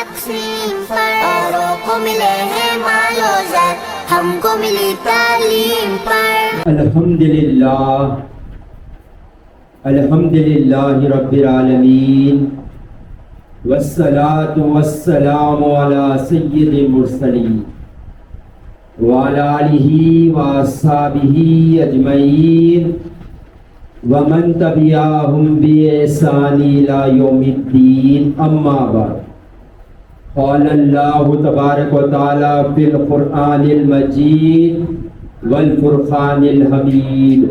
تقسیم پر، اوروں کو ملے ہیں مال و زر، ہم کو ملی تعلیم پر۔ الحمدللہ رب العالمین، والصلاة والسلام علی سید المرسلین وعلی آلہ واصحابہ اجمعین ومن تبعہم بإحسان الی یوم الدین، اما بعد۔ قال اللہ تبارک و تعالی فی القرآن المجید والفرقان الحمید،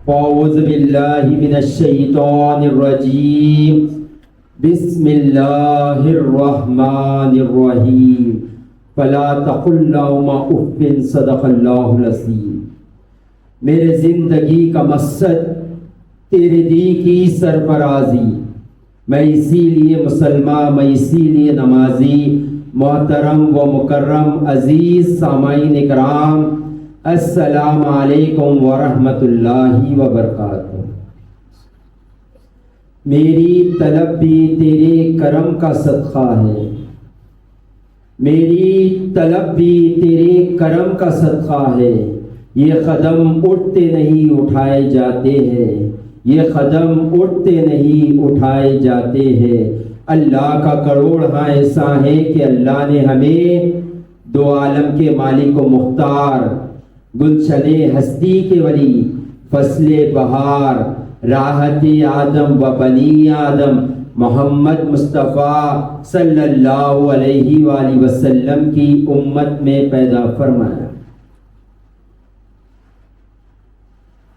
اعوذ باللہ من الشیطان الرجیم، بسم اللہ الرحمن الرحیم، فلا تقل لہما اف، صدق اللہ العظیم۔ میرے زندگی کا مقصد تیرے دین کی سرفرازی، میں اسی لیے مسلمان، میں اسی لیے نمازی۔ محترم و مکرم عزیز سامعین اکرام، السلام علیکم ورحمۃ اللہ وبرکاتہ۔ میری طلب بھی تیرے کرم کا صدقہ ہے، میری طلب بھی تیرے کرم کا صدقہ ہے۔ یہ قدم اٹھتے نہیں اٹھائے جاتے ہیں، یہ قدم اٹھتے نہیں اٹھائے جاتے ہیں۔ اللہ کا کروڑ احسان ہے کہ اللہ نے ہمیں دو عالم کے مالک و مختار، گلشن ہستی کے ولی، فصل بہار، راحت آدم و بنی آدم، محمد مصطفیٰ صلی اللہ علیہ وآلہ وسلم کی امت میں پیدا فرمایا۔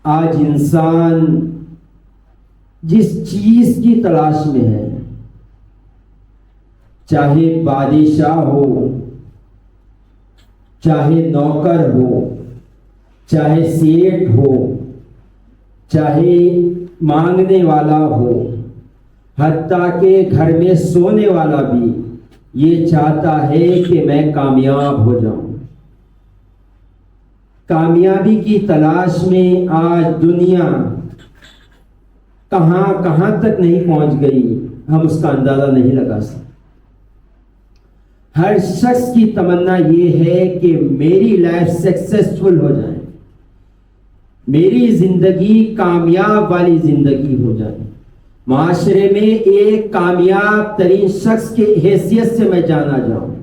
آج انسان جس چیز کی تلاش میں ہے، چاہے بادشاہ ہو، چاہے نوکر ہو، چاہے سیٹ ہو، چاہے مانگنے والا ہو، حتیٰ کہ گھر میں سونے والا بھی یہ چاہتا ہے کہ میں کامیاب ہو جاؤں۔ کامیابی کی تلاش میں آج دنیا کہاں کہاں تک نہیں پہنچ گئی، ہم اس کا اندازہ نہیں لگا سکتے۔ ہر شخص کی تمنا یہ ہے کہ میری لائف سکسیسفل ہو جائے، میری زندگی کامیاب والی زندگی ہو جائے، معاشرے میں ایک کامیاب ترین شخص کی حیثیت سے میں جانا جاؤں۔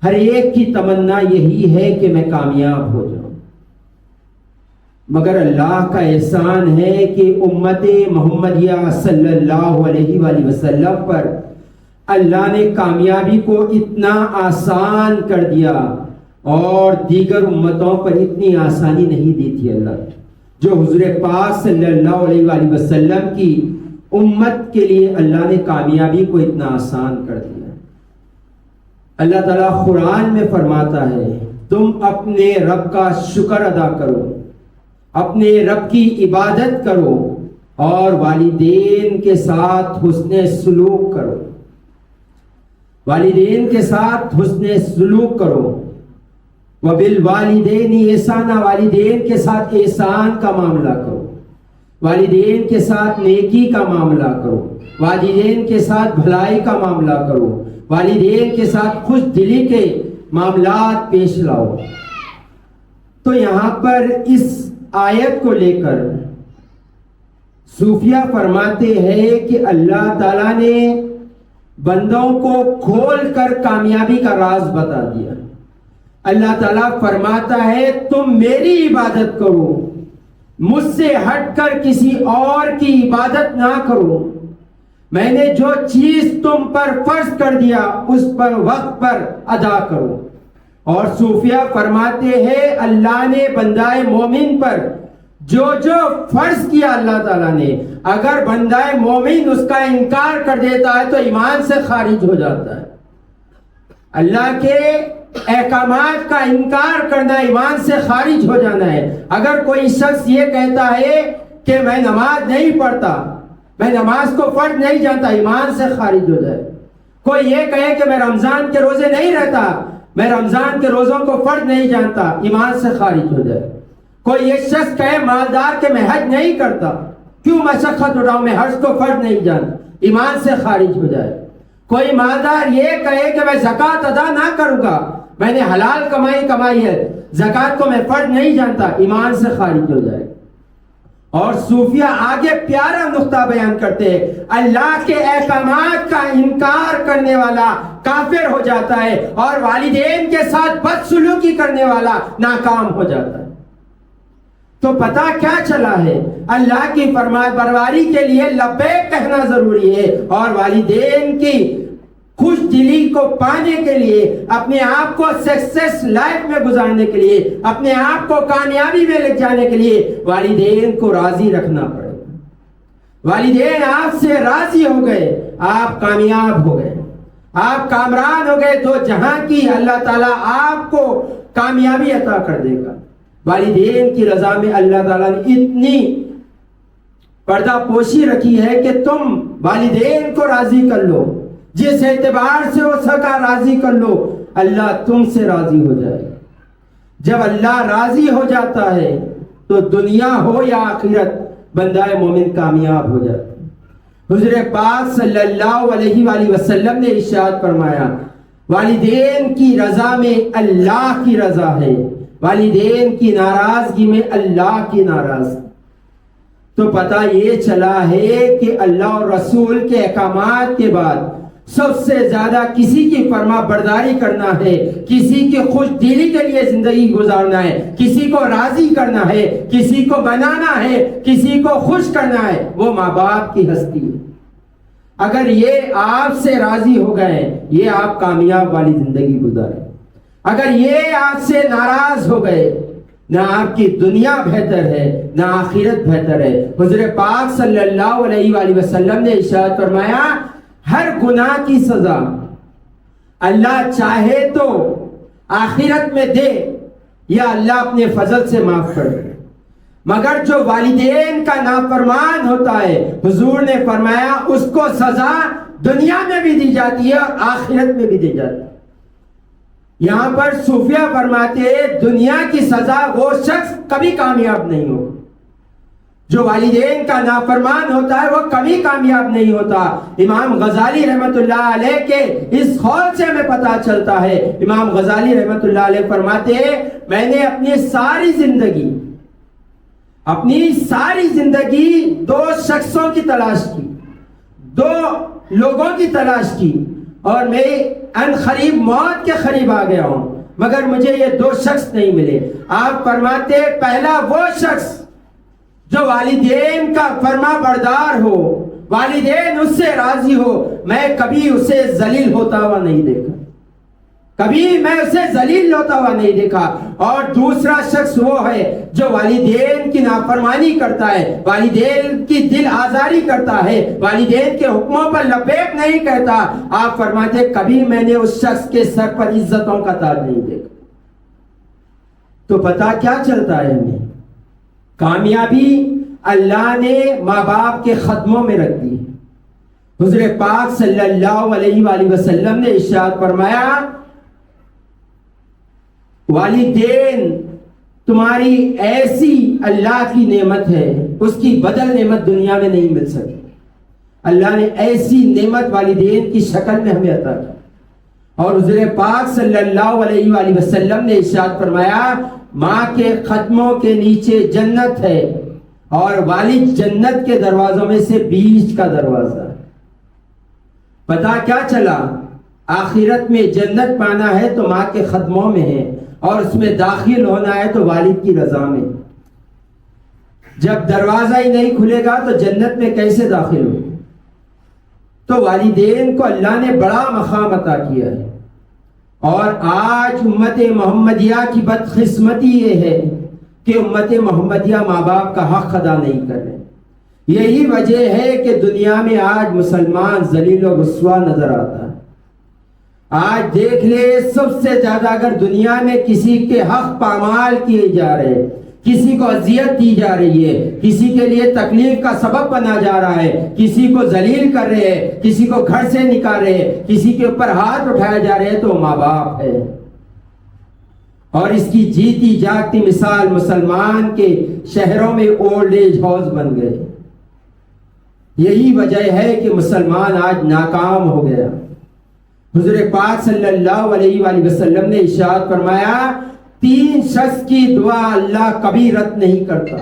ہر ایک کی تمنا یہی ہے کہ میں کامیاب ہو جاؤں، مگر اللہ کا احسان ہے کہ امت محمدیہ صلی اللہ علیہ وآلہ وسلم پر اللہ نے کامیابی کو اتنا آسان کر دیا، اور دیگر امتوں پر اتنی آسانی نہیں دی تھی اللہ نے، جو حضور پاک صلی اللہ علیہ وآلہ وسلم کی امت کے لیے اللہ نے کامیابی کو اتنا آسان کر دیا۔ اللہ تعالیٰ قرآن میں فرماتا ہے، تم اپنے رب کا شکر ادا کرو، اپنے رب کی عبادت کرو، اور والدین کے ساتھ حسن سلوک کرو، والدین کے ساتھ حسن سلوک کرو۔ وبالوالدین احسانا، والدین کے ساتھ احسان کا معاملہ کرو، والدین کے ساتھ نیکی کا معاملہ کرو، والدین کے ساتھ بھلائی کا معاملہ کرو، والدین کے ساتھ خوش دلی کے معاملات پیش لاؤ۔ تو یہاں پر اس آیت کو لے کر صوفیہ فرماتے ہیں کہ اللہ تعالیٰ نے بندوں کو کھول کر کامیابی کا راز بتا دیا۔ اللہ تعالیٰ فرماتا ہے تم میری عبادت کرو، مجھ سے ہٹ کر کسی اور کی عبادت نہ کرو، میں نے جو چیز تم پر فرض کر دیا اس پر وقت پر ادا کرو۔ اور صوفیہ فرماتے ہیں اللہ نے بندہ مومن پر جو جو فرض کیا اللہ تعالیٰ نے، اگر بندہ مومن اس کا انکار کر دیتا ہے تو ایمان سے خارج ہو جاتا ہے۔ اللہ کے احکامات کا انکار کرنا ایمان سے خارج ہو جانا ہے۔ اگر کوئی شخص یہ کہتا ہے کہ میں نماز نہیں پڑھتا، میں نماز کو فرض نہیں جانتا، ایمان سے خارج ہو جائے۔ کوئی یہ کہے کہ میں رمضان کے روزے نہیں رہتا، میں رمضان کے روزوں کو فرض نہیں جانتا، ایمان سے خارج ہو جائے۔ کوئی یہ شخص کہے مالدار کہ میں حج نہیں کرتا، کیوں مشقت اٹھاؤں، میں حج کو فرض نہیں جانتا، ایمان سے خارج ہو جائے۔ کوئی مالدار یہ کہے کہ میں زکوٰۃ ادا نہ کروں گا، میں نے حلال کمائی ہے، زکوٰۃ کو میں فرض نہیں جانتا، ایمان سے خارج ہو جائے۔ اور صوفیہ آگے پیارا نقطہ بیان کرتے ہیں، اللہ کے احکامات کا انکار کرنے والا کافر ہو جاتا ہے اور والدین کے ساتھ بدسلوکی کرنے والا ناکام ہو جاتا ہے۔ تو پتہ کیا چلا ہے؟ اللہ کی فرما برداری کے لیے لبیک کہنا ضروری ہے، اور والدین کی خوش دلی کو پانے کے لیے، اپنے آپ کو سکسیس لائف میں گزارنے کے لیے، اپنے آپ کو کامیابی میں لے جانے کے لیے والدین کو راضی رکھنا پڑے گا۔ والدین آپ سے راضی ہو گئے، آپ کامیاب ہو گئے، آپ کامران ہو گئے، تو جہاں کی اللہ تعالیٰ آپ کو کامیابی عطا کر دے گا۔ والدین کی رضا میں اللہ تعالیٰ نے اتنی پردہ پوشی رکھی ہے کہ تم والدین کو راضی کر لو، جس اعتبار سے ہو سکا راضی کر لو، اللہ تم سے راضی ہو جائے۔ جب اللہ راضی ہو جاتا ہے تو دنیا ہو یا آخرت بندہ مومن کامیاب ہو جاتا ہے۔ حضور پاک صلی اللہ علیہ وآلہ وسلم نے ارشاد فرمایا، والدین کی رضا میں اللہ کی رضا ہے، والدین کی ناراضگی میں اللہ کی ناراضگی۔ تو پتہ یہ چلا ہے کہ اللہ اور رسول کے احکامات کے بعد سب سے زیادہ کسی کی فرما برداری کرنا ہے، کسی کی خوش دلی کے لیے زندگی گزارنا ہے، کسی کو راضی کرنا ہے، کسی کو بنانا ہے، کسی کو خوش کرنا ہے، وہ ماں باپ کی ہستی ہے۔ اگر یہ آپ سے راضی ہو گئے، یہ آپ کامیاب والی زندگی گزاریں۔ اگر یہ آپ سے ناراض ہو گئے، نہ آپ کی دنیا بہتر ہے نہ آخرت بہتر ہے۔ حضور پاک صلی اللہ علیہ وآلہ وسلم نے ارشاد فرمایا، ہر گناہ کی سزا اللہ چاہے تو آخرت میں دے یا اللہ اپنے فضل سے معاف کر دے، مگر جو والدین کا نافرمان ہوتا ہے، حضور نے فرمایا اس کو سزا دنیا میں بھی دی جاتی ہے اور آخرت میں بھی دی جاتی ہے۔ یہاں پر صوفیہ فرماتے ہیں دنیا کی سزا وہ شخص کبھی کامیاب نہیں ہو، جو والدین کا نافرمان ہوتا ہے وہ کبھی کامیاب نہیں ہوتا۔ امام غزالی رحمت اللہ علیہ کے اس قول سے ہمیں پتہ چلتا ہے، امام غزالی رحمت اللہ علیہ فرماتے ہیں، میں نے اپنی ساری زندگی دو شخصوں کی تلاش کی، دو لوگوں کی تلاش کی، اور میں ان قریب موت کے قریب آ گیا ہوں، مگر مجھے یہ دو شخص نہیں ملے۔ آپ فرماتے ہیں پہلا وہ شخص جو والدین کا فرما بردار ہو، والدین اس سے راضی ہو، میں کبھی اسے ذلیل ہوتا ہوا نہیں دیکھا، کبھی میں اسے ذلیل ہوتا ہوا نہیں دیکھا۔ اور دوسرا شخص وہ ہے جو والدین کی نافرمانی کرتا ہے، والدین کی دل آزاری کرتا ہے، والدین کے حکموں پر لبیک نہیں کہتا۔ آپ فرماتے کبھی میں نے اس شخص کے سر پر عزتوں کا تاج نہیں دیکھا۔ تو پتہ کیا چلتا ہے ہمیں؟ کامیابی اللہ نے ماں باپ کے قدموں میں رکھ دی۔ حضور پاک صلی اللہ علیہ وآلہ وسلم نے ارشاد فرمایا، والدین تمہاری ایسی اللہ کی نعمت ہے، اس کی بدل نعمت دنیا میں نہیں مل سکتی۔ اللہ نے ایسی نعمت والدین کی شکل میں ہمیں عطا کی، اور حضور پاک صلی اللہ علیہ وآلہ وسلم نے ارشاد فرمایا، ماں کے قدموں کے نیچے جنت ہے، اور والد جنت کے دروازوں میں سے بیچ کا دروازہ ہے۔ پتہ کیا چلا؟ آخرت میں جنت پانا ہے تو ماں کے قدموں میں ہے، اور اس میں داخل ہونا ہے تو والد کی رضا میں۔ جب دروازہ ہی نہیں کھلے گا تو جنت میں کیسے داخل ہو؟ تو والدین کو اللہ نے بڑا مقام عطا کیا ہے، اور آج امت محمدیہ کی بدقسمتی یہ ہے کہ امت محمدیہ ماں باپ کا حق ادا نہیں کر رہے۔ یہی وجہ ہے کہ دنیا میں آج مسلمان ذلیل و رسوا نظر آتا ہے۔ آج دیکھ لے، سب سے زیادہ اگر دنیا میں کسی کے حق پامال کیے جا رہے، کسی کو اذیت دی جا رہی ہے، کسی کے لیے تکلیف کا سبب بنا جا رہا ہے، کسی کو ذلیل کر رہے ہیں، کسی کو گھر سے نکال رہے ہیں، کسی کے اوپر ہاتھ اٹھائے جا رہے ہیں، تو ماں باپ ہے۔ اور اس کی جیتی جاگتی مثال مسلمان کے شہروں میں اولڈ ایج ہاؤس بن گئے۔ یہی وجہ ہے کہ مسلمان آج ناکام ہو گیا۔ حضور پاک صلی اللہ علیہ وآلہ وسلم نے ارشاد فرمایا 3 شخص کی دعا اللہ کبھی رد نہیں کرتا.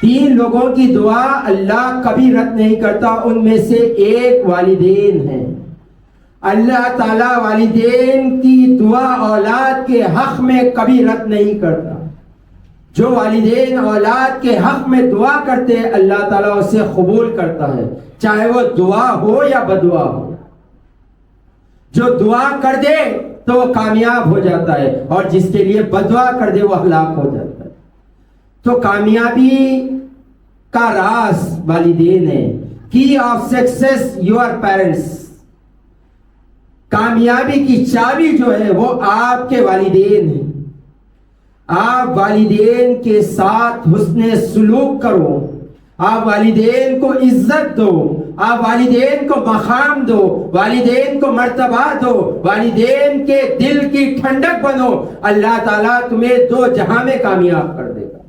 3 لوگوں کی دعا اللہ کبھی رد نہیں کرتا. ان میں سے ایک والدین ہیں. اللہ تعالیٰ والدین کی دعا اولاد کے حق میں کبھی رد نہیں کرتا. جو والدین اولاد کے حق میں دعا کرتے ہیں اللہ تعالیٰ اسے قبول کرتا ہے، چاہے وہ دعا ہو یا بدعا ہو. جو دعا کر دے تو وہ کامیاب ہو جاتا ہے، اور جس کے لیے بدعا کر دے وہ ہلاک ہو جاتا ہے. تو کامیابی کا راز والدین ہے. کی آف سکسیس یور پیرنٹس. کامیابی کی چابی جو ہے وہ آپ کے والدین ہیں. آپ والدین کے ساتھ حسن سلوک کرو، آپ والدین کو عزت دو، آپ والدین کو مقام دو، والدین کو مرتبہ دو، والدین کے دل کی ٹھنڈک بنو. اللہ تعالیٰ تمہیں 2 جہاں میں کامیاب کر دے گا.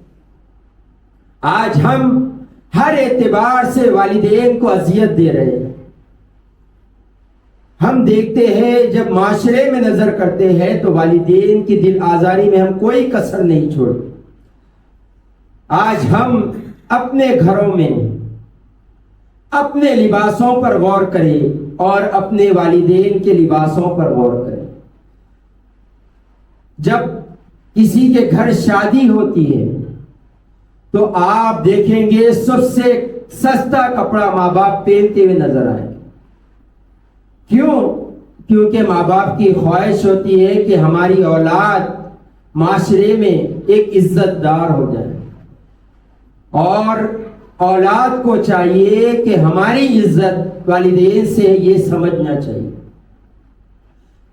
آج ہم ہر اعتبار سے والدین کو اذیت دے رہے ہیں. ہم دیکھتے ہیں جب معاشرے میں نظر کرتے ہیں تو والدین کی دل آزاری میں ہم کوئی کسر نہیں چھوڑتے. آج ہم اپنے گھروں میں اپنے لباسوں پر غور کریں اور اپنے والدین کے لباسوں پر غور کریں. جب کسی کے گھر شادی ہوتی ہے تو آپ دیکھیں گے سب سے سستا کپڑا ماں باپ پہنتے ہوئے نظر آئے. کیوں؟ کیونکہ ماں باپ کی خواہش ہوتی ہے کہ ہماری اولاد معاشرے میں ایک عزت دار ہو جائے، اور اولاد کو چاہیے کہ ہماری عزت والدین سے یہ سمجھنا چاہیے.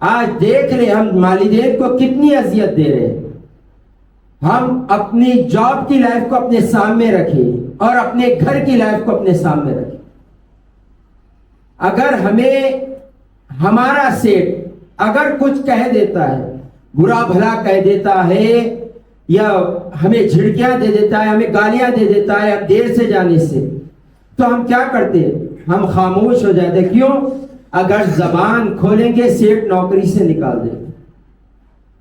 آج دیکھ لیں ہم والدین کو کتنی اذیت دے رہے ہیں. ہم اپنی جاب کی لائف کو اپنے سامنے رکھیں اور اپنے گھر کی لائف کو اپنے سامنے رکھیں. اگر ہمیں ہمارا سیٹ اگر کچھ کہہ دیتا ہے، برا بھلا کہہ دیتا ہے، یا ہمیں جھڑکیاں دے دیتا ہے، ہمیں گالیاں دے دیتا ہے دیر سے جانے سے، تو ہم کیا کرتے ہیں؟ ہم خاموش ہو جاتے. کیوں؟ اگر زبان کھولیں گے سیٹ نوکری سے نکال دے گا.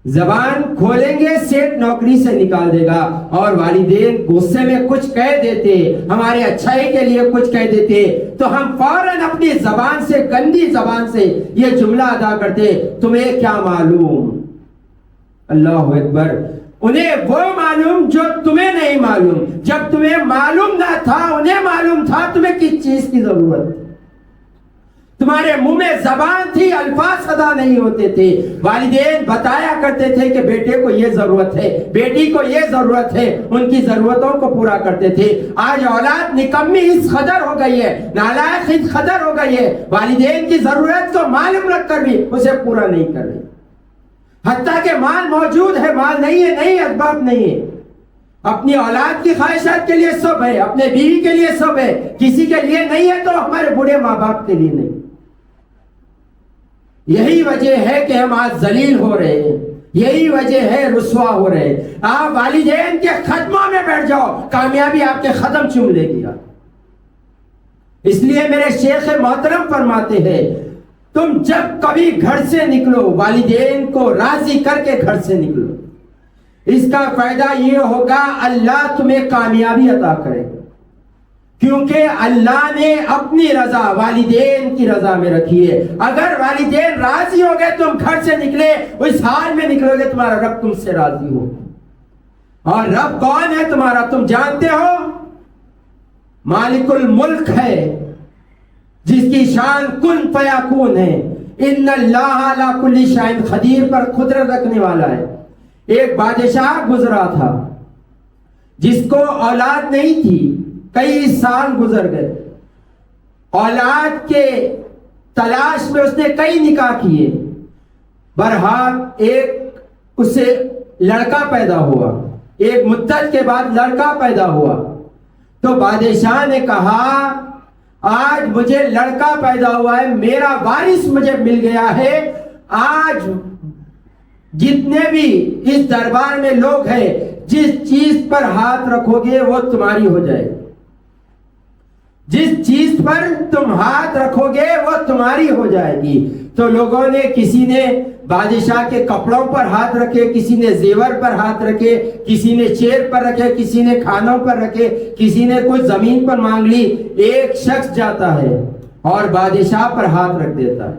زبان کھولیں گے سیٹ نوکری سے نکال دے گا. اور والدین غصے میں کچھ کہہ دیتے، ہمارے اچھائی کے لیے کچھ کہہ دیتے، تو ہم فوراً اپنی زبان سے، گندی زبان سے یہ جملہ ادا کرتے: تمہیں کیا معلوم. اللہ اکبر. انہیں وہ معلوم جو تمہیں نہیں معلوم. جب تمہیں معلوم نہ تھا انہیں معلوم تھا تمہیں کس چیز کی ضرورت. تمہارے منہ میں زبان تھی، الفاظ ادا نہیں ہوتے تھے. والدین بتایا کرتے تھے کہ بیٹے کو یہ ضرورت ہے، بیٹی کو یہ ضرورت ہے، ان کی ضرورتوں کو پورا کرتے تھے. آج اولاد نکمی اس قدر ہو گئی ہے، نالائق اس قدر ہو گئی ہے، والدین کی ضرورت کو معلوم رکھ کر بھی اسے پورا نہیں کر رہی. حتیٰ کہ مال موجود ہے، مال نہیں ہے، نہیں اسباب نہیں ہے. اپنی اولاد کی خواہشات کے لیے سب ہے، اپنے بیوی کے لیے سب ہے، کسی کے لیے نہیں ہے تو ہمارے بوڑھے ماں باپ کے لیے نہیں. یہی وجہ ہے کہ ہم آج ذلیل ہو رہے ہیں، یہی وجہ ہے رسوا ہو رہے ہیں. آپ والدین کے قدموں میں بیٹھ جاؤ، کامیابی آپ کے قدم چوم لے گی. اس لیے میرے شیخ محترم فرماتے ہیں تم جب کبھی گھر سے نکلو والدین کو راضی کر کے گھر سے نکلو. اس کا فائدہ یہ ہوگا اللہ تمہیں کامیابی عطا کرے گا، کیونکہ اللہ نے اپنی رضا والدین کی رضا میں رکھی ہے. اگر والدین راضی ہو گئے تم گھر سے نکلے، اس حال میں نکلو گے تمہارا رب تم سے راضی ہو. اور رب کون ہے تمہارا تم جانتے ہو؟ مالک الملک ہے، جس کی شان کن فیکون ہے. ان اللہ علی کل شیء قدیر پر قدرت رکھنے والا ہے. ایک بادشاہ گزرا تھا جس کو اولاد نہیں تھی، کئی سال گزر گئے. اولاد کے تلاش میں اس نے کئی نکاح کیے. بہرحال ایک اسے لڑکا پیدا ہوا، ایک مدت کے بعد لڑکا پیدا ہوا. تو بادشاہ نے کہا آج مجھے لڑکا پیدا ہوا ہے، میرا وارث مجھے مل گیا ہے، آج جتنے بھی اس دربار میں لوگ ہیں جس چیز پر ہاتھ رکھو گے وہ تمہاری ہو جائے. جس چیز پر تم ہاتھ رکھو گے وہ تمہاری ہو جائے گی. تو لوگوں نے, کسی نے بادشاہ کے کپڑوں پر ہاتھ رکھے, کسی نے زیور پر ہاتھ رکھے, کسی نے چیر پر رکھے, کسی نے کھانوں پر رکھے, کسی نے کچھ زمین پر مانگ لی. ایک شخص جاتا ہے اور بادشاہ پر ہاتھ رکھ دیتا ہے.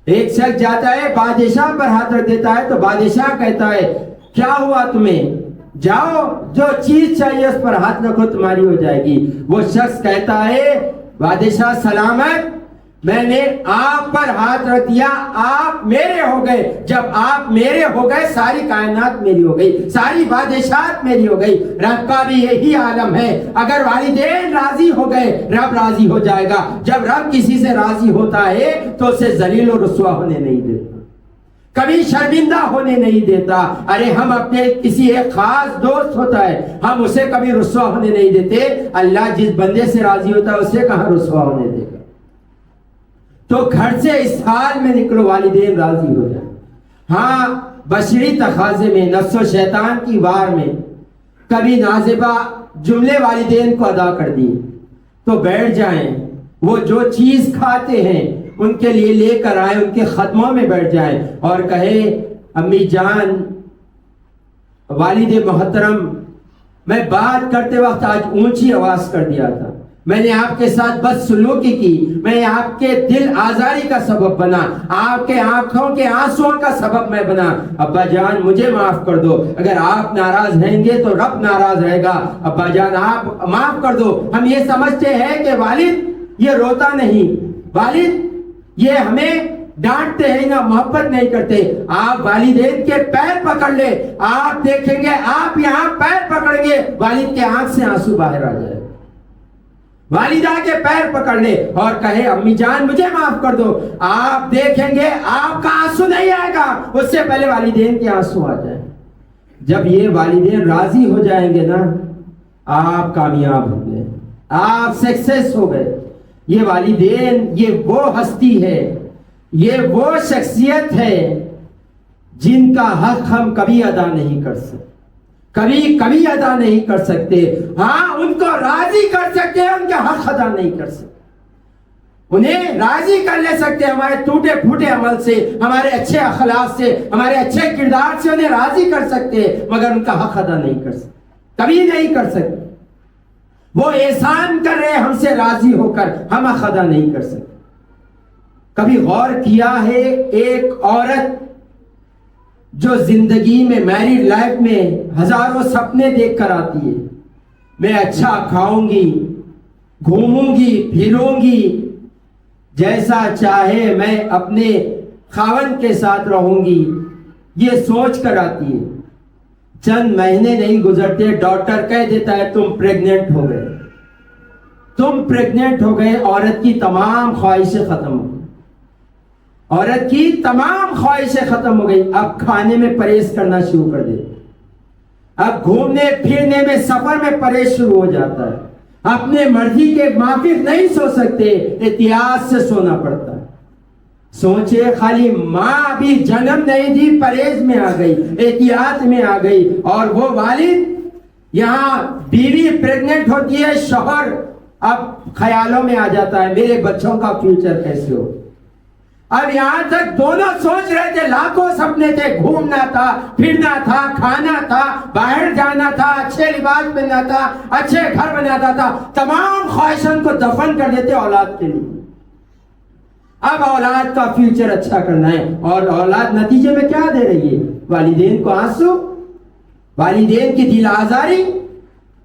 ایک شخص جاتا ہے بادشاہ پر ہاتھ رکھ دیتا ہے, تو بادشاہ کہتا ہے کیا ہوا تمہیں, جاؤ جو چیز چاہیے اس پر ہاتھ رکھو تمہاری ہو جائے گی. وہ شخص کہتا ہے بادشاہ سلامت, میں نے آپ پر ہاتھ رکھ دیا, آپ میرے ہو گئے. جب آپ میرے ہو گئے ساری کائنات میری ہو گئی, ساری بادشاہت میری ہو گئی. رب کا بھی یہی عالم ہے, اگر والدین راضی ہو گئے رب راضی ہو جائے گا. جب رب کسی سے راضی ہوتا ہے تو اسے ذلیل و رسوا ہونے نہیں دیتا, کبھی شرمندہ ہونے نہیں دیتا. ارے ہم اپنے کسی ایک خاص دوست ہوتا ہے, ہم اسے کبھی رسوا ہونے نہیں دیتے. اللہ جس بندے سے راضی ہوتا ہے اسے کہاں رسوا ہونے دے گا. تو گھر سے اس حال میں نکلو والدین راضی ہو جائیں. ہاں بشری تقاضے میں, نفس و شیطان کی وار میں کبھی نازبہ جملے والدین کو ادا کر دی تو بیٹھ جائیں, وہ جو چیز کھاتے ہیں ان کے لیے لے کر آئے, ان کے قدموں میں بیٹھ جائیں اور کہے امی جان, والد محترم, میں بات کرتے وقت آج اونچی آواز کر دیا تھا, میں نے آپ کے ساتھ بدسلوکی کی, میں آپ کے دل آزاری کا سبب بنا, آپ کے آنکھوں کے آنسوؤں کا سبب میں بنا. ابا جان مجھے معاف کر دو, اگر آپ ناراض رہیں گے تو رب ناراض رہے گا. ابا جان آپ معاف کر دو. ہم یہ سمجھتے ہیں کہ والد یہ روتا نہیں, والد یہ ہمیں ڈانٹتے ہیں نہ محبت نہیں کرتے. آپ والدین کے پیر پکڑ لے, آپ دیکھیں گے آپ یہاں پیر پکڑیں گے والد کے آنکھ سے آنسو باہر آ جائے. والدہ کے پیر پکڑ لے اور کہے امی جان مجھے معاف کر دو, آپ دیکھیں گے آپ کا آنسو نہیں آئے گا, اس سے پہلے والدین کے آنسو آ جائیں. جب یہ والدین راضی ہو جائیں گے نا, آپ کامیاب ہو گئے, آپ سکسیس ہو گئے. یہ والدین یہ وہ ہستی ہے, یہ وہ شخصیت ہے جن کا حق ہم کبھی ادا نہیں کر سکتے, کبھی ادا نہیں کر سکتے. ہاں ان کو راضی کر سکتے ہیں, ان کے حق ادا نہیں کر سکتے. انہیں راضی کر لے سکتے ہمارے ٹوٹے پھوٹے عمل سے, ہمارے اچھے اخلاق سے, ہمارے اچھے کردار سے انہیں راضی کر سکتے, مگر ان کا حق ادا نہیں کر سکتے, کبھی نہیں کر سکتے. وہ احسان کر رہے ہم سے راضی ہو کر, ہم حق ادا نہیں کر سکتے. کبھی غور کیا ہے ایک عورت جو زندگی میں میریڈ لائف میں ہزاروں سپنے دیکھ کر آتی ہے, میں اچھا کھاؤں گی, گھوموں گی, پھروں گی, جیسا چاہے میں اپنے خاوند کے ساتھ رہوں گی, یہ سوچ کر آتی ہے. چند مہینے نہیں گزرتے ڈاکٹر کہہ دیتا ہے تم پریگننٹ ہو گئے, تم پریگننٹ ہو گئے. عورت کی تمام خواہشیں ختم ہو گئی, عورت کی تمام خواہشیں ختم ہو گئی. اب کھانے میں پرہیز کرنا شروع کر دے, اب گھومنے پھرنے میں سفر میں پرہیز شروع ہو جاتا ہے. اپنے مرضی کے موافق نہیں سو سکتے, احتیاط سے سونا پڑتا ہے. سوچے خالی ماں ابھی جنم نہیں دی, پرہیز میں آ گئی, احتیاط میں آ گئی, اور وہ والد یہاں بیوی پریگننٹ ہوتی ہے, شوہر اب خیالوں میں آ جاتا ہے میرے بچوں کا فیوچر کیسے ہو. اب یہاں تک دونوں سوچ رہے تھے, لاکھوں سپنے تھے, گھومنا تھا, پھرنا تھا, کھانا تھا, باہر جانا تھا, اچھے لباس پہننا تھا, اچھے گھر بناتا تھا, تمام خواہشوں کو دفن کر دیتے اولاد کے لیے. اب اولاد کا فیوچر اچھا کرنا ہے, اور اولاد نتیجے میں کیا دے رہی ہے؟ والدین کو آنسو, والدین کی دل آزاری.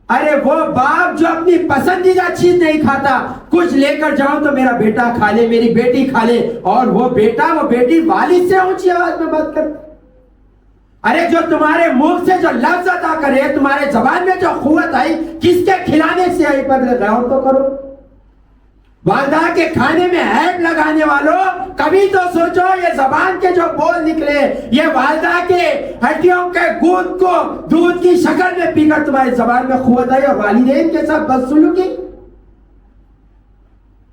ارے وہ باپ جو اپنی پسندیدہ چیز نہیں کھاتا, کچھ لے کر جاؤں تو میرا بیٹا کھا لے, میری بیٹی کھا لے, اور وہ بیٹا وہ بیٹی والد سے اونچی آواز میں بات کرتا. ارے جو تمہارے منہ سے جو لفظ ادا کرے, تمہارے زبان میں جو قوت آئی, کس کے کھلانے سے آئی پر غور تو کرو. والدہ کے کھانے میں عیب لگانے والوں, کبھی تو سوچو یہ زبان کے جو بول نکلے, یہ والدہ کے ہڈیوں کے گود کو دودھ کی شکل میں پی کر تمہاری زبان میں قوت آئی, اور والدین کے ساتھ بدسلوکی,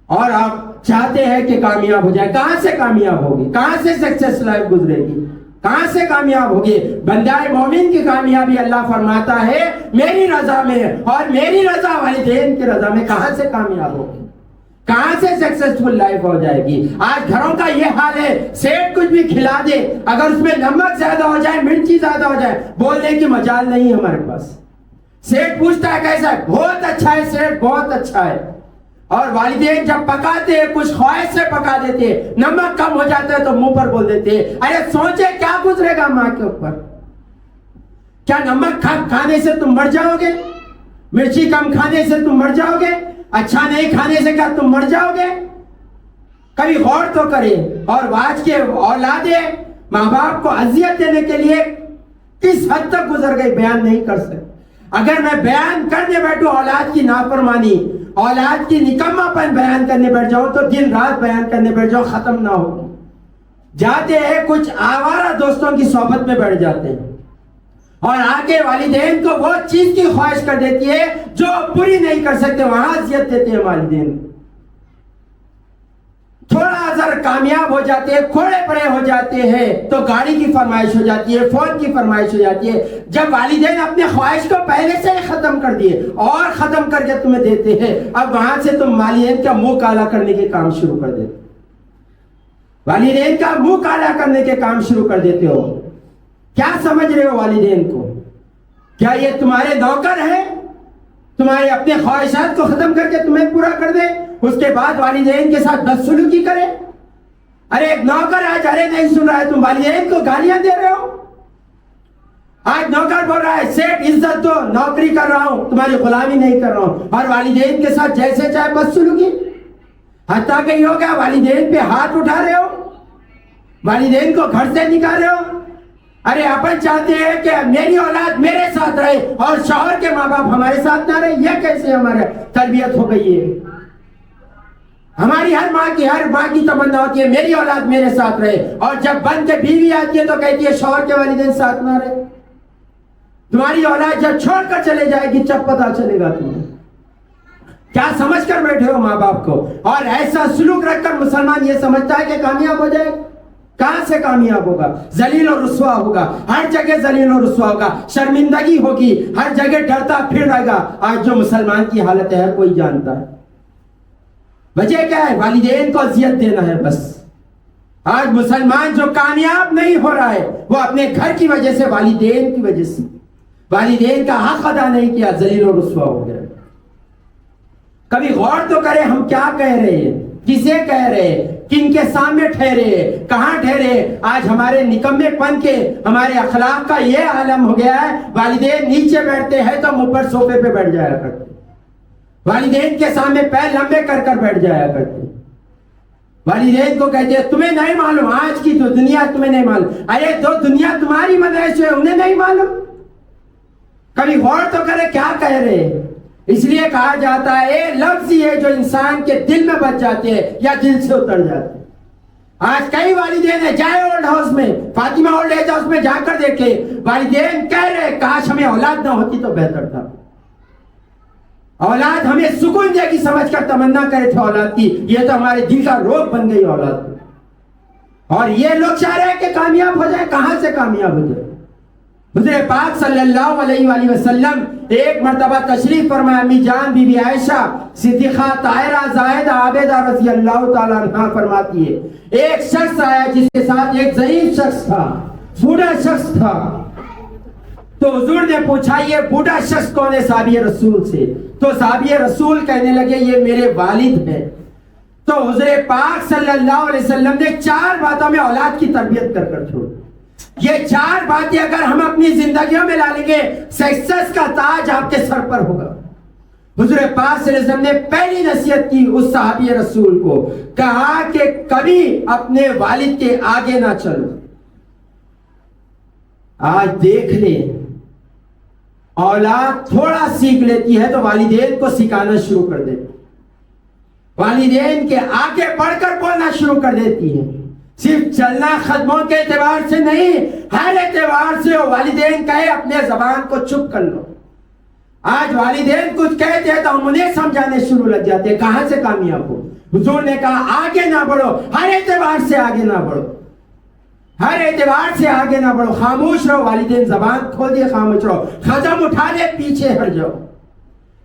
اور آپ چاہتے ہیں کہ کامیاب ہو جائے. کہاں سے کامیاب ہوگی, کہاں سے سکسیس لائف گزرے گی؟ کہاں سے کامیاب ہوگے؟ بندہ مومن کی کامیابی اللہ فرماتا ہے میری رضا میں، اور میری رضا والدین کی رضا میں، کہاں سے کامیاب ہوگی؟ کہاں سے سکسیسفل لائف ہو جائے گی؟ آج گھروں کا یہ حال ہے، سیٹ کچھ بھی کھلا دے، اگر اس میں نمک زیادہ ہو جائے، مرچی زیادہ ہو جائے، بولنے کی مجال نہیں ہمارے پاس۔ سیٹ پوچھتا ہے کیسا ہے؟ بہت اچھا ہے سیٹ، بہت اچھا ہے۔ اور والدین جب پکاتے ہیں کچھ خواہش سے پکا دیتے ہیں، نمک کم ہو جاتا ہے تو منہ پر بول دیتے ہیں، ارے سوچے کیا گزرے گا ماں کے اوپر؟ کیا نمک کھانے سے تم مر جاؤ گے؟ مرچی کم کھانے سے تم مر جاؤ گے؟ اچھا نہیں کھانے سے کیا تم مر جاؤ گے؟ کبھی غور تو کریں۔ اور آج کے اولادیں ماں باپ کو اذیت دینے کے لیے کس حد تک گزر گئی بیان نہیں کر سکتے۔ اگر میں بیان کرنے بیٹھوں اولاد کی نافرمانی، اولاد کی نکما پن بیان کرنے بیٹھ جاؤں تو دن رات بیان کرنے بیٹھ جاؤں، ختم نہ ہو۔ جاتے ہیں کچھ آوارہ دوستوں کی صحبت میں بیٹھ جاتے ہیں، اور آگے والدین کو وہ چیز کی خواہش کر دیتی ہے جو پوری نہیں کر سکتے، وہاں اذیت دیتے ہیں والدین۔ تھوڑا اگر کامیاب ہو جاتے ہیں، کھوڑے پڑے ہو جاتے ہیں تو گاڑی کی فرمائش ہو جاتی ہے، فون کی فرمائش ہو جاتی ہے۔ جب والدین اپنے خواہش کو پہلے سے ہی ختم کر دیے اور ختم کر کے تمہیں دیتے ہیں، اب وہاں سے تم والدین کا منہ کالا کرنے کے کام شروع کر دیتے، والدین کا منہ کالا کرنے کے کام شروع کر دیتے ہو۔ کیا سمجھ رہے ہو والدین کو؟ کیا یہ تمہارے نوکر ہے؟ تمہارے اپنے خواہشات کو ختم کر کے تمہیں پورا کر دے، اس کے بعد والدین کے ساتھ بدسلوکی کرے؟ ارے ایک نوکر آج ارے نہیں سن رہا ہے، تم والدین کو گالیاں دے رہے ہو۔ آج نوکر بول رہا ہے سیٹ عزت دو، نوکری کر رہا ہوں، تمہاری غلامی نہیں کر رہا ہوں، اور والدین کے ساتھ جیسے چاہے بدسلوکی۔ حتیٰ کہ یہ ہو گیا والدین پہ ہاتھ اٹھا رہے ہو، والدین کو گھر سے نکال رہے ہو۔ ارے اپن چاہتے ہیں کہ میری اولاد میرے ساتھ رہے اور شوہر کے ماں باپ ہمارے ساتھ نہ رہے، یہ کیسے ہمارے تربیت ہو گئی ہے؟ ہماری ہر ماں کی تمنا ہوتی ہے میری اولاد میرے ساتھ رہے، اور جب بن کے بیوی آتی ہے تو کہتی ہے شوہر کے والدین ساتھ نہ رہے۔ تمہاری اولاد جب چھوڑ کر چلے جائے گی جب پتہ چلے گا تمہیں۔ کیا سمجھ کر بیٹھے ہو ماں باپ کو؟ اور ایسا سلوک رکھ کر مسلمان یہ سمجھتا ہے کہ کامیاب ہو جائے، کہاں سے کامیاب ہوگا؟ ذلیل و رسوا ہوگا، ہر جگہ ذلیل و رسوا ہوگا، شرمندگی ہوگی، ہر جگہ ڈرتا پھر رہے گا۔ آج جو مسلمان کی حالت ہے کوئی جانتا ہے، وجہ کیا ہے؟ والدین کو اذیت دینا ہے بس۔ آج مسلمان جو کامیاب نہیں ہو رہا ہے وہ اپنے گھر کی وجہ سے، والدین کی وجہ سے، والدین کا حق ادا نہیں کیا، ذلیل و رسوا ہو گیا۔ کبھی غور تو کرے ہم کیا کہہ رہے ہیں، کسے کہہ رہے ہیں، کن کے سامنے ٹھہرے، کہاں ٹھہرے؟ آج ہمارے نکمے پن کے، ہمارے اخلاق کا یہ عالم ہو گیا ہے، والدین نیچے بیٹھتے ہیں تو منہ پر صوفے پہ بیٹھ جایا کرتے، والدین کے سامنے پیر لمبے کر کر بیٹھ جایا کرتے، والدین کو کہتے ہیں تمہیں نہیں معلوم، آج کی تو دنیا تمہیں نہیں معلوم۔ ارے تو دنیا تمہاری مدرسے ہے، انہیں نہیں معلوم؟ کبھی غور تو کرے کیا کہہ رہے ہیں۔ اس لیے کہا جاتا ہے لفظ یہ جو انسان کے دل میں بچ جاتے ہیں یا دل سے اتر جاتے ہیں۔ آج کئی والدین ہیں، جائے اولڈ ہاؤس میں، فاطمہ اولڈ ایج ہاؤس میں جا کر دیکھے، والدین کہہ رہے کاش ہمیں اولاد نہ ہوتی تو بہتر تھا، اولاد ہمیں سکون دے گی سمجھ کر تمنا کرے تھے اولاد کی، یہ تو ہمارے دل کا روگ بن گئی اولاد۔ اور یہ لوگ چاہ رہے ہیں کہ کامیاب ہو جائے، کہاں سے کامیاب ہو جائے؟ حضور پاک صلی اللہ علیہ وآلہ وسلم ایک مرتبہ تشریف فرمایا، امی جان بی بی عائشہ صدیقہ طاہرہ زاہدہ عابدہ رضی اللہ تعالیٰ عنہ فرماتی ہے ایک شخص آیا جس کے ساتھ ایک ضعیف شخص تھا، بوڑھا شخص تھا۔ تو حضور نے پوچھا یہ بوڑھا شخص کون ہے صحابی رسول سے؟ تو صحابی رسول کہنے لگے یہ میرے والد ہیں۔ تو حضور پاک صلی اللہ علیہ وسلم نے 4 باتوں میں اولاد کی تربیت کر کر چھوڑ، یہ 4 باتیں اگر ہم اپنی زندگیوں میں لا لیں گے سکسیس کا تاج آپ کے سر پر ہوگا۔ حضور پاک صلی اللہ علیہ وسلم نے پہلی نصیحت کی اس صحابی رسول کو، کہا کہ کبھی اپنے والد کے آگے نہ چلو۔ آج دیکھ لیں اولاد تھوڑا سیکھ لیتی ہے تو والدین کو سکھانا شروع کر دیتی، والدین کے آگے بڑھ کر بولنا شروع کر دیتی ہے۔ صرف چلنا قدموں کے اعتبار سے نہیں، ہر اعتبار سے والدین کہے اپنے زبان کو چپ کر لو۔ آج والدین کچھ کہتے ہیں تو ہم انہیں سمجھانے شروع لگ جاتے ہیں، کہاں سے کامیاب ہو؟ حضور نے کہا آگے نہ بڑھو، ہر اعتبار سے آگے نہ بڑھو، ہر اعتبار سے آگے نہ بڑھو، خاموش رہو. والدین زبان کھول دیے، خاموش رہو. قدم اٹھا لے، پیچھے ہٹ جاؤ.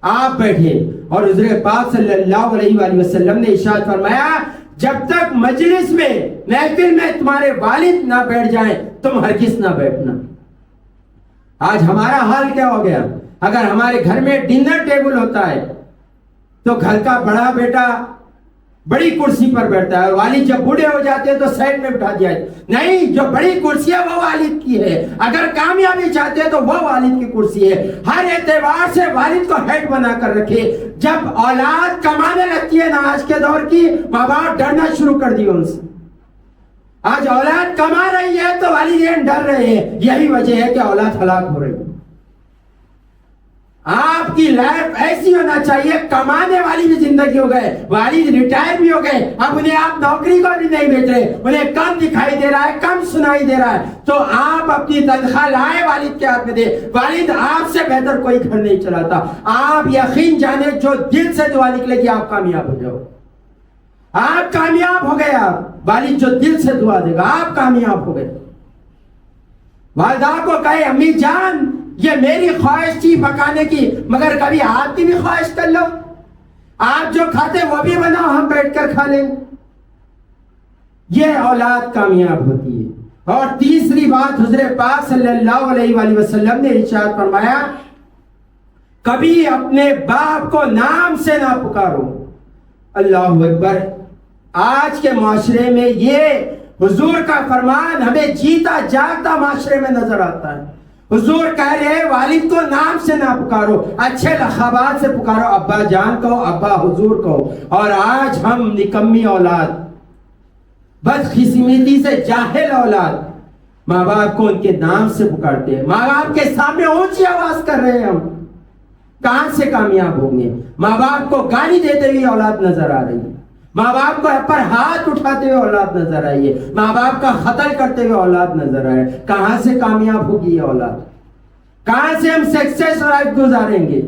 آپ بیٹھے اور حضور پاک صلی اللہ علیہ وآلہ وسلم نے ارشاد فرمایا جب تک مجلس میں، محفل میں تمہارے والد نہ بیٹھ جائیں تم ہرگز نہ بیٹھنا. آج ہمارا حال کیا ہو گیا؟ اگر ہمارے گھر میں ڈنر ٹیبل ہوتا ہے تو گھر کا بڑا بیٹا بڑی کرسی پر بیٹھتا ہے، اور والد جب بوڑھے ہو جاتے ہیں تو سائڈ میں بٹھا دیا ہے. نہیں، جو بڑی کرسی ہے وہ والد کی ہے. اگر کامیابی چاہتے ہیں تو وہ والد کی کرسی ہے. ہر اعتبار سے والد کو ہیڈ بنا کر رکھے. جب اولاد کمانے لگتی ہے نا آج کے دور کی، ماں باپ ڈرنا شروع کر دی ان سے. آج اولاد کما رہی ہے تو والدین ڈر رہے ہیں. یہی وجہ ہے کہ اولاد ہلاک ہو رہی ہے. آپ کی لائف ایسی ہونا چاہیے، کمانے والی بھی زندگی ہو گئے، والد ریٹائر بھی ہو گئے، اب انہیں آپ نوکری کو بھی نہیں بیچ رہے، انہیں کم دکھائی دے رہا ہے، کم سنائی دے رہا ہے، تو آپ اپنی تنخواہ لائے والد کے ہاتھ میں دے. والد آپ سے بہتر کوئی گھر نہیں چلاتا. آپ یقین جانے جو دل سے دعا نکلے گی آپ کامیاب ہو جاؤ. آپ کامیاب ہو گئے. آپ والد جو دل سے دعا دے گا آپ کامیاب ہو گئے. والدہ کو کہے امی جان یہ میری خواہش تھی پکانے کی، مگر کبھی آپ کی بھی خواہش کر لو، آپ جو کھاتے وہ بھی بناؤ، ہم بیٹھ کر کھا لیں. یہ اولاد کامیاب ہوتی ہے. اور تیسری بات حضور پاک صلی اللہ علیہ وآلہ وسلم نے ارشاد فرمایا کبھی اپنے باپ کو نام سے نہ پکارو. اللہ اکبر. آج کے معاشرے میں یہ حضور کا فرمان ہمیں جیتا جاگتا معاشرے میں نظر آتا ہے. حضور کہہ رہے والد کو نام سے نہ پکارو، اچھے لقبات سے پکارو، ابا جان کہو، ابا حضور کہو. اور آج ہم نکمی اولاد، بدقسمتی سے جاہل اولاد ماں باپ کو ان کے نام سے پکارتے ہیں، ماں باپ کے سامنے اونچی آواز کر رہے ہیں. ہم کہاں سے کامیاب ہوں گے؟ ماں باپ کو گالی دیتے ہوئے اولاد نظر آ رہی ہے، ماں باپ کو پر ہاتھ اٹھاتے ہوئے اولاد نظر آئی ہے، ماں باپ کا قتل کرتے ہوئے اولاد نظر آئے. کہاں سے کامیاب ہوگی یہ اولاد؟ کہاں سے ہم سکسیس لائف گزاریں گے؟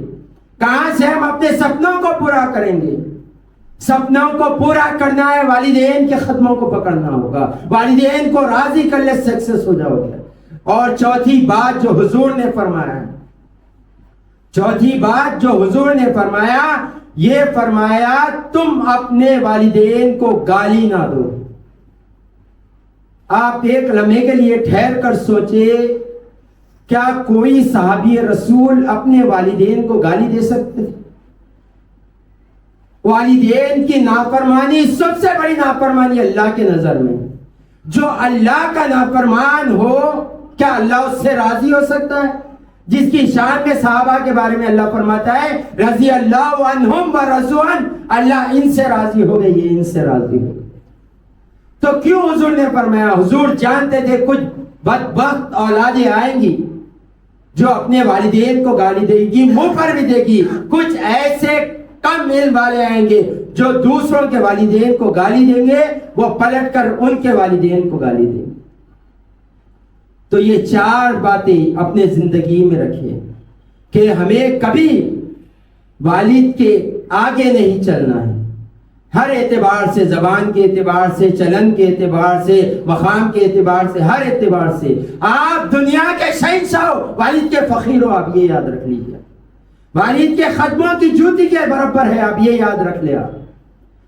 کہاں سے ہم اپنے سپنوں کو پورا کریں گے؟ سپنوں کو پورا کرنا ہے والدین کے قدموں کو پکڑنا ہوگا، والدین کو راضی کر لے سکسیس ہو جاؤ گے. اور چوتھی بات جو حضور نے فرمایا ہے، چوتھی بات جو حضور نے فرمایا، یہ فرمایا تم اپنے والدین کو گالی نہ دو. آپ ایک لمحے کے لیے ٹھہر کر سوچے، کیا کوئی صحابی رسول اپنے والدین کو گالی دے سکتے؟ والدین کی نافرمانی سب سے بڑی نافرمانی اللہ کے نظر میں. جو اللہ کا نافرمان ہو کیا اللہ اس سے راضی ہو سکتا ہے؟ جس کی شان میں صحابہ کے بارے میں اللہ فرماتا ہے رضی اللہ عنہم ورضوا عنہ، اللہ ان سے راضی ہو گئے، یہ ان سے راضی ہو گئے. تو کیوں حضور نے فرمایا؟ حضور جانتے تھے کچھ بدبخت اولادیں آئیں گی جو اپنے والدین کو گالی دے گی، منہ پر بھی دے گی. کچھ ایسے کم علم والے آئیں گے جو دوسروں کے والدین کو گالی دیں گے، وہ پلٹ کر ان کے والدین کو گالی دیں گے. تو یہ چار باتیں اپنے زندگی میں رکھیں کہ ہمیں کبھی والد کے آگے نہیں چلنا ہے. ہر اعتبار سے، زبان کے اعتبار سے، چلن کے اعتبار سے، مقام کے اعتبار سے، ہر اعتبار سے آپ دنیا کے شہنشاہ ہو، والد کے فقیر ہو، آپ یہ یاد رکھ لیجیے. والد کے قدموں کی جوتی کے برابر ہے، آپ یہ یاد رکھ لیں.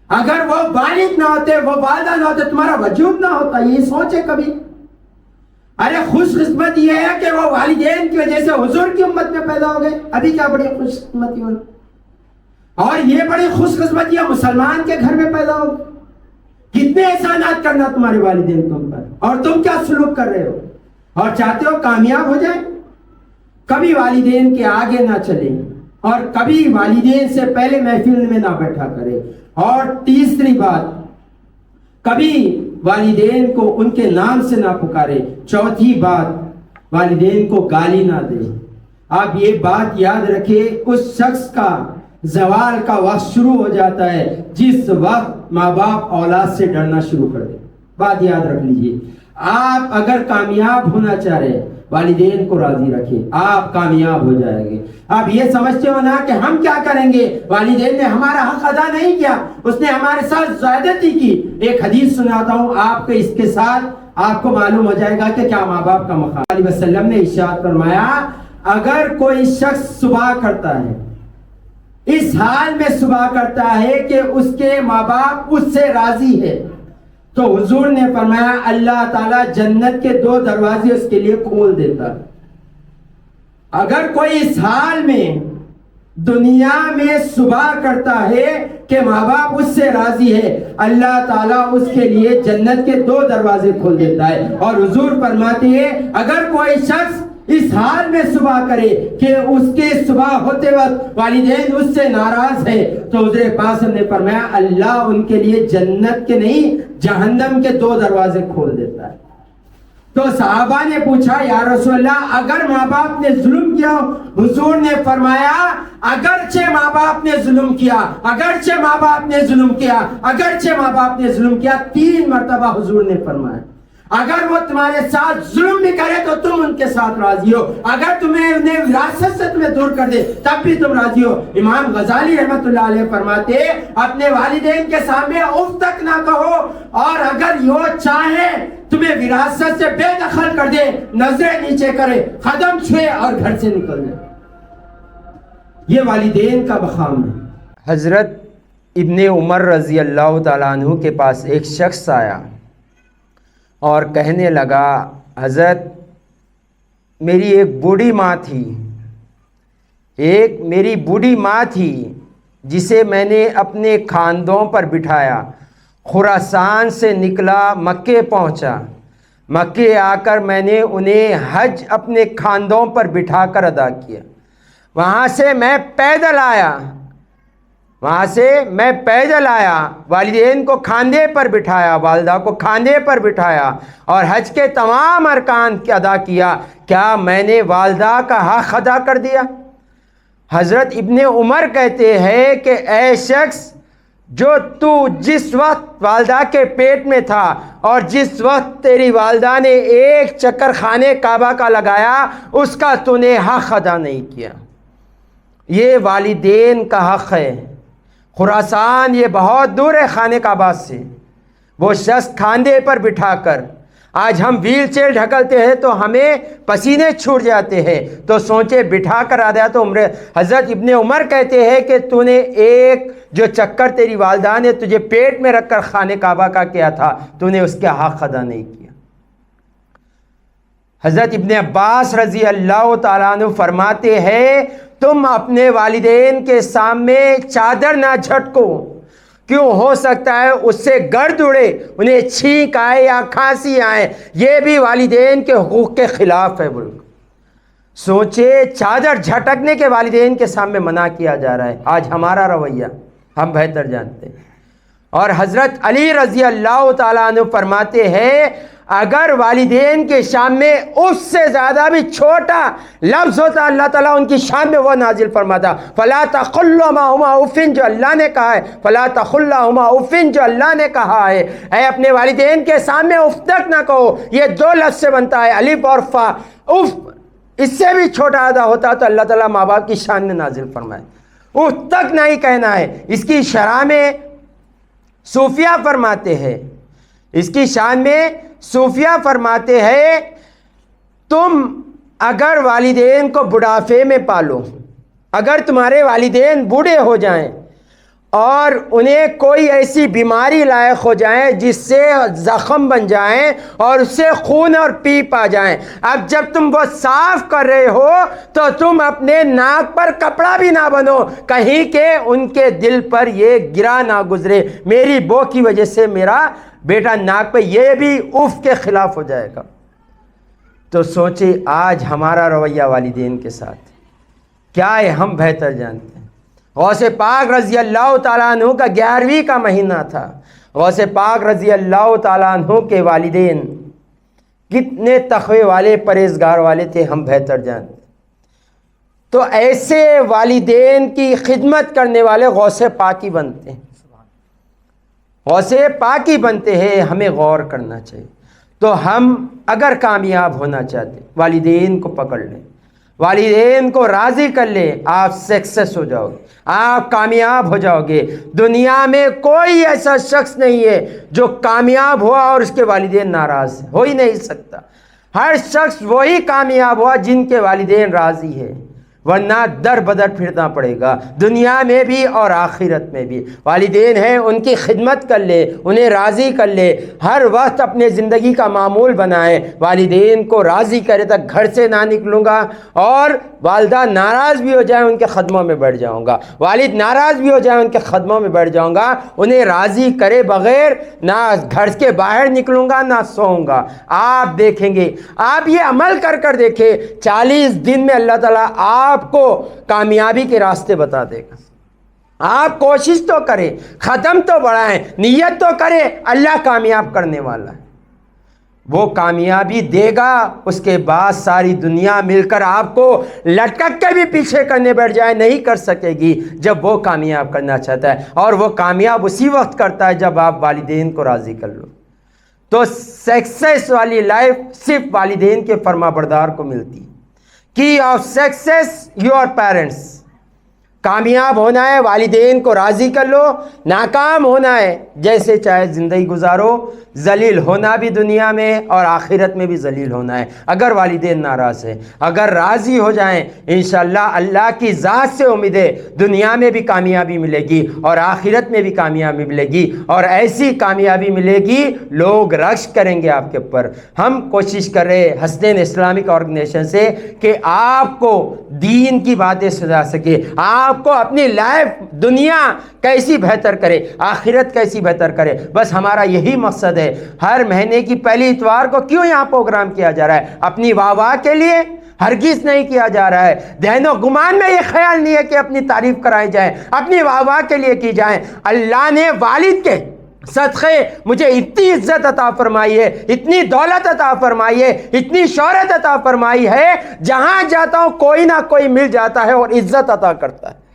اگر وہ والد نہ ہوتے، وہ والدہ نہ ہوتے، تمہارا وجود نہ ہوتا. یہ سوچے کبھی. ارے خوش قسمت یہ ہے کہ وہ والدین کی وجہ سے حضور کی امت میں پیدا ہو گئے. ابھی کیا بڑی خوش قسمتی ہو. اور یہ بڑی خوش قسمتی ہے مسلمان کے گھر میں پیدا ہو. کتنے احسانات کرنا تمہارے والدین تم پر، اور تم کیا سلوک کر رہے ہو اور چاہتے ہو کامیاب ہو جائے. کبھی والدین کے آگے نہ چلے اور کبھی والدین سے پہلے محفل میں نہ بیٹھا کرے. اور تیسری بات، کبھی والدین کو ان کے نام سے نہ پکارے. چوتھی بات، والدین کو گالی نہ دے. آپ یہ بات یاد رکھیں، اس شخص کا زوال کا وقت شروع ہو جاتا ہے جس وقت ماں باپ اولاد سے ڈرنا شروع کر دے. بات یاد رکھ لیجئے. آپ اگر کامیاب ہونا چاہ رہے والدین کو راضی رکھیں، آپ کامیاب ہو جائیں گے. آپ یہ سمجھتے ہو نا کہ ہم کیا کریں گے، والدین نے ہمارا حق ادا نہیں کیا، اس نے ہمارے ساتھ زیادتی کی. ایک حدیث سناتا ہوں آپ کو، اس کے ساتھ آپ کو معلوم ہو جائے گا کہ کیا ماں باپ کا مقام۔ علیہ وسلم نے ارشاد فرمایا اگر کوئی شخص صبح کرتا ہے، اس حال میں صبح کرتا ہے کہ اس کے ماں باپ اس سے راضی ہے، تو حضور نے فرمایا اللہ تعالیٰ جنت کے 2 دروازے اس کے لیے کھول دیتا۔ اگر کوئی اس حال میں دنیا میں صبح کرتا ہے کہ ماں باپ اس سے راضی ہے، اللہ تعالیٰ اس کے لیے جنت کے 2 دروازے کھول دیتا ہے۔ اور حضور فرماتے ہیں اگر کوئی شخص اس حال میں صبح کرے کہ اس کے صبح ہوتے وقت والدین اس سے ناراض ہے، تو حضور پاک نے فرمایا اللہ ان کے لیے جنت کے نہیں جہنم کے 2 دروازے کھول دیتا ہے۔ تو صحابہ نے پوچھا یا رسول اللہ اگر ماں باپ نے ظلم کیا؟ حضور نے فرمایا اگرچہ ماں باپ نے ظلم کیا، اگرچہ ماں باپ نے ظلم کیا، اگرچہ ماں باپ نے ظلم کیا، 3 مرتبہ حضور نے فرمایا اگر وہ تمہارے ساتھ ظلم بھی کرے تو تم ان کے ساتھ راضی ہو، اگر تمہیں انہیں وراثت سے تمہیں دور کر دے تب بھی تم راضی ہو۔ امام غزالی رحمت اللہ علیہ فرماتے اپنے والدین کے سامنے اف تک نہ کہو، اور اگر وہ چاہے تمہیں وراثت سے بے دخل کر دے، نظریں نیچے کرے، قدم چھوئے اور گھر سے نکل جائے۔ یہ والدین کا مقام ہے۔ حضرت ابن عمر رضی اللہ تعالیٰ عنہ کے پاس ایک شخص آیا اور کہنے لگا حضرت میری ایک بوڑھی ماں تھی، میری بوڑھی ماں تھی جسے میں نے اپنے کھاندوں پر بٹھایا، خراسان سے نکلا، مکے پہنچا، مکے آ کر میں نے انہیں حج اپنے کھاندوں پر بٹھا کر ادا کیا، وہاں سے میں پیدل آیا، والدین کو کھاندے پر بٹھایا، والدہ کو کھاندے پر بٹھایا اور حج کے تمام ارکان ادا کیا۔ کیا میں نے والدہ کا حق ادا کر دیا؟ حضرت ابن عمر کہتے ہیں کہ اے شخص جو تو جس وقت والدہ کے پیٹ میں تھا اور جس وقت تیری والدہ نے ایک چکر خانے کعبہ کا لگایا اس کا تو نے حق ادا نہیں کیا۔ یہ والدین کا حق ہے۔ خراسان یہ بہت دور ہے خانے کعبہ سے، وہ شخص کھاندے پر بٹھا کر، آج ہم ویل چیئر ڈھکلتے ہیں تو ہمیں پسینے چھوٹ جاتے ہیں، تو سوچے بٹھا کر آ گیا تو عمر۔ حضرت ابن عمر کہتے ہیں کہ تو نے ایک جو چکر تیری والدہ نے تجھے پیٹ میں رکھ کر خانے کعبہ کا کیا تھا تو نے اس کا حق ادا نہیں کیا۔ حضرت ابن عباس رضی اللہ تعالیٰ عنہ فرماتے ہیں تم اپنے والدین کے سامنے چادر نہ جھٹکو، کیوں ہو سکتا ہے اس سے گرد اڑے، انہیں چھینک آئے یا کھانسی آئے، یہ بھی والدین کے حقوق کے خلاف ہے۔ بالکل سوچے چادر جھٹکنے کے والدین کے سامنے منع کیا جا رہا ہے، آج ہمارا رویہ ہم بہتر جانتے ہیں۔ اور حضرت علی رضی اللہ تعالیٰ عنہ فرماتے ہیں اگر والدین کے شان میں اس سے زیادہ بھی چھوٹا لفظ ہوتا اللہ تعالیٰ ان کی شان میں وہ نازل فرماتا، فلا تقل لهما اف جو اللہ نے کہا ہے، فلا تقل لهما اف جو اللہ نے کہا ہے، اے اپنے والدین کے سامنے اف تک نہ کہو، یہ 2 لفظ سے بنتا ہے الف اور فا، اف اس سے بھی چھوٹا ادا ہوتا تو اللہ تعالیٰ ماں باپ کی شان میں نازل فرمائے، اف تک نہیں کہنا ہے۔ اس کی شرح میں صوفیہ فرماتے ہیں، اس کی شان میں صوفیہ فرماتے ہیں تم اگر والدین کو بڑھاپے میں پالو، اگر تمہارے والدین بوڑھے ہو جائیں اور انہیں کوئی ایسی بیماری لاحق ہو جائیں جس سے زخم بن جائیں اور اس سے خون اور پیپ آ جائیں، اب جب تم وہ صاف کر رہے ہو تو تم اپنے ناک پر کپڑا بھی نہ بنو کہیں کہ ان کے دل پر یہ گرا نہ گزرے میری بو کی وجہ سے میرا بیٹا ناک پہ، یہ بھی اف کے خلاف ہو جائے گا۔ تو سوچے آج ہمارا رویہ والدین کے ساتھ کیا ہے، ہم بہتر جانتے ہیں۔ غوث پاک رضی اللہ تعالیٰ عنہ کا 11ویں کا مہینہ تھا، غوث پاک رضی اللہ تعالیٰ عنہ کے والدین کتنے تقوی والے پرہیزگار والے تھے، ہم بہتر جانتے ہیں۔ تو ایسے والدین کی خدمت کرنے والے غوث پاک ہی بنتے ہیں، غوث پاک ہی بنتے ہیں، ہمیں غور کرنا چاہیے۔ تو ہم اگر کامیاب ہونا چاہتے والدین کو پکڑ لیں، والدین کو راضی کر لے، آپ سکسیس ہو جاؤ گے، آپ کامیاب ہو جاؤ گے۔ دنیا میں کوئی ایسا شخص نہیں ہے جو کامیاب ہوا اور اس کے والدین ناراض ہو ہی نہیں سکتا۔ ہر شخص وہی کامیاب ہوا جن کے والدین راضی ہے، ورنہ در بدر پھرنا پڑے گا دنیا میں بھی اور آخرت میں بھی۔ والدین ہیں، ان کی خدمت کر لے، انہیں راضی کر لے، ہر وقت اپنے زندگی کا معمول بنائے، والدین کو راضی کرے تک گھر سے نہ نکلوں گا، اور والدہ ناراض بھی ہو جائیں ان کے قدموں میں بیٹھ جاؤں گا، والد ناراض بھی ہو جائیں ان کے قدموں میں بیٹھ جاؤں گا، انہیں راضی کرے بغیر نہ گھر کے باہر نکلوں گا نہ سوؤں گا۔ آپ دیکھیں گے، آپ یہ عمل کر کر دیکھیں، 40 دن میں اللہ تعالیٰ آپ کو کامیابی کے راستے بتا دے گا۔ آپ کوشش تو کریں، ختم تو بڑھائیں، نیت تو کریں، اللہ کامیاب کرنے والا ہے، وہ کامیابی دے گا۔ اس کے بعد ساری دنیا مل کر آپ کو لٹک کے بھی پیچھے کرنے بیٹھ جائے، نہیں کر سکے گی جب وہ کامیاب کرنا چاہتا ہے، اور وہ کامیاب اسی وقت کرتا ہے جب آپ والدین کو راضی کر لو۔ تو سکسیس والی لائف صرف والدین کے فرما بردار کو ملتی۔ کی آف سکسیس یور پیرنٹس۔ کامیاب ہونا ہے والدین کو راضی کر لو، ناکام ہونا ہے جیسے چاہے زندگی گزارو، ذلیل ہونا بھی دنیا میں اور آخرت میں بھی ذلیل ہونا ہے اگر والدین ناراض ہیں۔ اگر راضی ہو جائیں انشاءاللہ اللہ کی ذات سے امید ہے دنیا میں بھی کامیابی ملے گی اور آخرت میں بھی کامیابی ملے گی، اور ایسی کامیابی ملے گی لوگ رقص کریں گے آپ کے اوپر۔ ہم کوشش کر رہے حسنین اسلامک آرگنائزیشن سے کہ آپ کو دین کی باتیں سمجھا سکے، آپ کو اپنی لائف دنیا کیسی بہتر کرے، آخرت کیسی بہتر کرے، بس ہمارا یہی مقصد ہے۔ ہر مہینے کی پہلی اتوار کو کیوں یہاں پروگرام کیا جا رہا ہے؟ اپنی واہ واہ کے لیے ہرگز نہیں کیا جا رہا ہے۔ ذہن و گمان میں یہ خیال نہیں ہے کہ اپنی تعریف کرائی جائے، اپنی واہ واہ کے لیے کی جائیں۔ اللہ نے والد کے صدقے مجھے اتنی عزت عطا فرمائی ہے، اتنی دولت عطا فرمائی ہے، اتنی شہرت عطا فرمائی ہے، جہاں جاتا ہوں کوئی نہ کوئی مل جاتا ہے اور عزت عطا کرتا ہے۔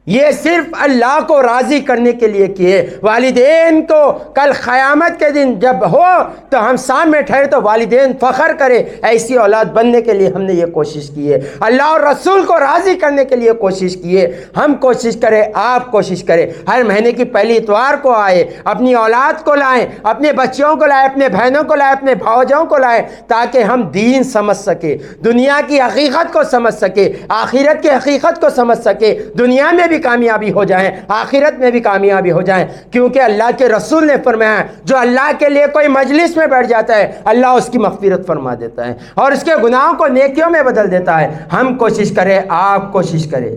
یہ صرف اللہ کو راضی کرنے کے لیے کیے۔ والدین کو کل قیامت کے دن جب ہو تو ہم سامنے ٹھہرے تو والدین فخر کرے، ایسی اولاد بننے کے لیے ہم نے یہ کوشش کی ہے۔ اللہ اور رسول کو راضی کرنے کے لیے کوشش کی ہے۔ ہم کوشش کریں، آپ کوشش کریں، ہر مہینے کی پہلی اتوار کو آئے، اپنی اولاد کو لائیں، اپنے بچوں کو لائیں، اپنے بہنوں کو لائیں، اپنے بھاؤجوں کو لائیں، تاکہ ہم دین سمجھ سکے، دنیا کی حقیقت کو سمجھ سکے، آخرت کی حقیقت کو سمجھ سکے، دنیا میں بھی کامیابی ہو جائیں، آخرت میں بھی کامیابی ہو جائیں۔ کیونکہ اللہ کے رسول نے فرمایا جو اللہ کے لیے کوئی مجلس میں بیٹھ جاتا ہے اللہ اس کی مغفرت فرما دیتا ہے اور اس کے گناہوں کو نیکیوں میں بدل دیتا ہے۔ ہم کوشش کریں، آپ کوشش کریں،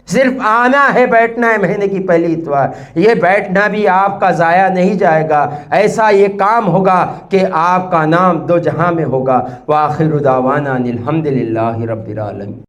صرف آنا ہے، بیٹھنا ہے مہینے کی پہلی اتوار۔ یہ بیٹھنا بھی آپ کا ضائع نہیں جائے گا، ایسا یہ کام ہوگا کہ آپ کا نام دو جہاں میں ہوگا۔ وآخر دعوانا ان الحمد للہ رب العالمین۔